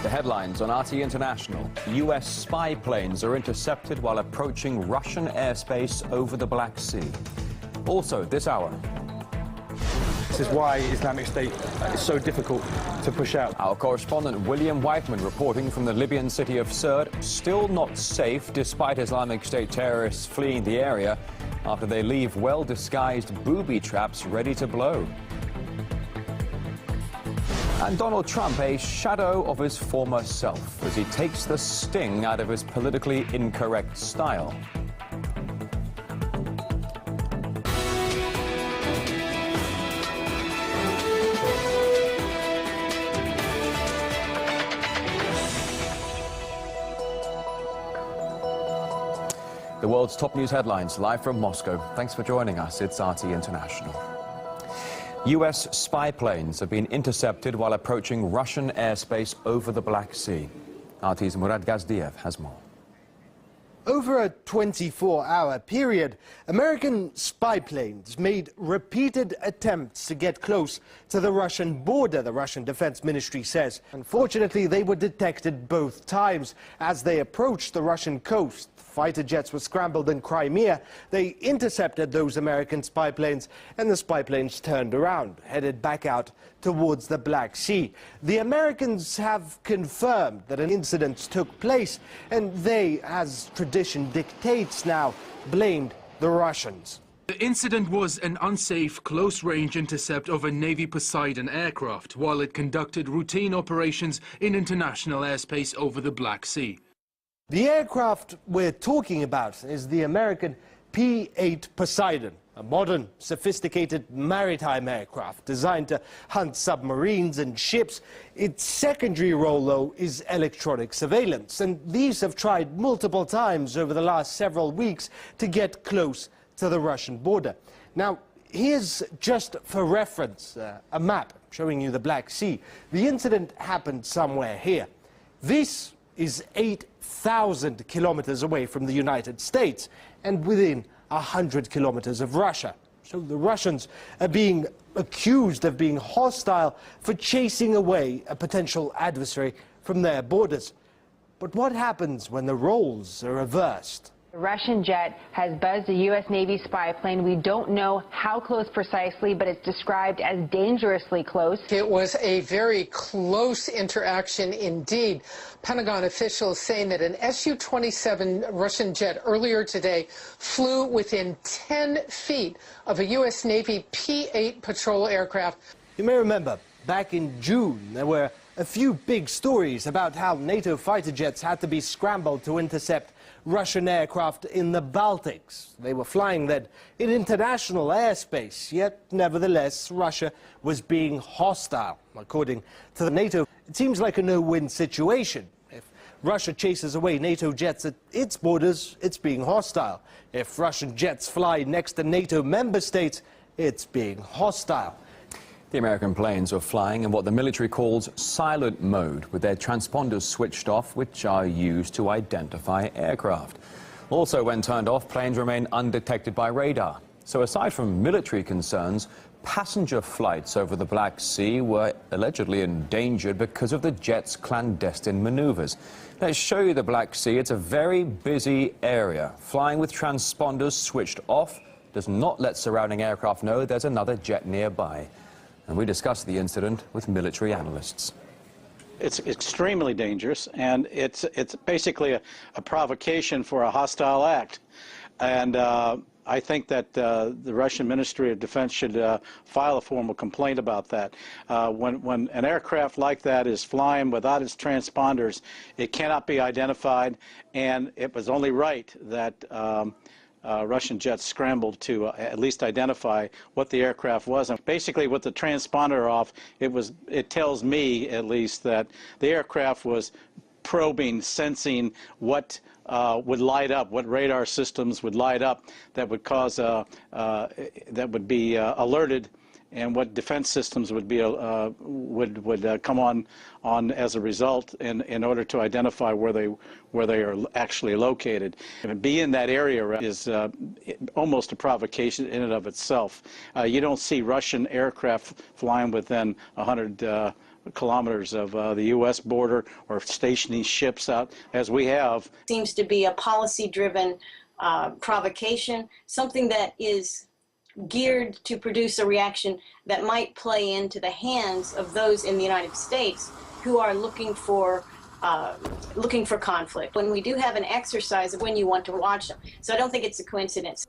The headlines on RT International. U.S. spy planes are intercepted while approaching Russian airspace over the Black Sea. Also, this hour. This is why Islamic State is so difficult to push out. Our correspondent William Whiteman reporting from the Libyan city of Sirte, still not safe despite Islamic State terrorists fleeing the area after they leave well-disguised booby traps ready to blow. And Donald Trump, a shadow of his former self, as he takes the sting out of his politically incorrect style. The world's top news headlines, live from Moscow. Thanks for joining us. It's RT International. U.S. spy planes have been intercepted while approaching Russian airspace over the Black Sea. RT's Murad Gazdiev has more. Over a 24-hour period, American spy planes made repeated attempts to get close to the Russian border, the Russian Defense Ministry says. Unfortunately, they were detected both times. As they approached the Russian coast, fighter jets were scrambled in Crimea. They intercepted those American spy planes, and the spy planes turned around, headed back out towards the Black Sea. The Americans have confirmed that an incident took place, and they, as tradition dictates now, blamed the Russians. The incident was an unsafe, close-range intercept of a Navy Poseidon aircraft while it conducted routine operations in international airspace over the Black Sea. The aircraft we're talking about is the American P-8 Poseidon, a modern, sophisticated maritime aircraft designed to hunt submarines and ships. Its secondary role, though, is electronic surveillance, and these have tried multiple times over the last several weeks to get close to the Russian border. Now, here's, just for reference, a map showing you the Black Sea. The incident happened somewhere here. This is 8,000 kilometers away from the United States and within 100 kilometers of Russia. So the Russians are being accused of being hostile for chasing away a potential adversary from their borders. But what happens when the roles are reversed? The Russian jet has buzzed a U.S. Navy spy plane. We don't know how close precisely, but it's described as dangerously close. It was a very close interaction indeed. Pentagon officials saying that an Su-27 Russian jet earlier today flew within 10 feet of a U.S. Navy P-8 patrol aircraft. You may remember, back in June, there were a few big stories about how NATO fighter jets had to be scrambled to intercept Russian aircraft in the Baltics. They were flying then in international airspace, yet nevertheless Russia was being hostile. According to the NATO, it seems like a no-win situation. If Russia chases away NATO jets at its borders, it's being hostile. If Russian jets fly next to NATO member states, it's being hostile. The American planes were flying in what the military calls silent mode, with their transponders switched off, which are used to identify aircraft. Also, when turned off, planes remain undetected by radar. So aside from military concerns, passenger flights over the Black Sea were allegedly endangered because of the jet's clandestine maneuvers. Let's show you the Black Sea. It's a very busy area. Flying with transponders switched off does not let surrounding aircraft know there's another jet nearby. And we discussed the incident with military analysts. It's extremely dangerous, and it's basically a provocation for a hostile act. And I think that the Russian Ministry of Defense should file a formal complaint about that. When an aircraft like that is flying without its transponders, it cannot be identified, and it was only right that Russian jets scrambled to at least identify what the aircraft was. And basically, with the transponder off, it tells me at least that the aircraft was probing, sensing what would light up, what radar systems would light up that would cause that would be alerted, and what defense systems would be would come on as a result in order to identify where they are actually located. And being in that area is almost a provocation in and of itself. You don't see Russian aircraft flying within 100 kilometers of the U.S. border or stationing ships out as we have. Seems to be a policy-driven provocation, something that is geared to produce a reaction that might play into the hands of those in the United States who are looking for conflict. When we do have an exercise of when you want to watch them. So I don't think it's a coincidence.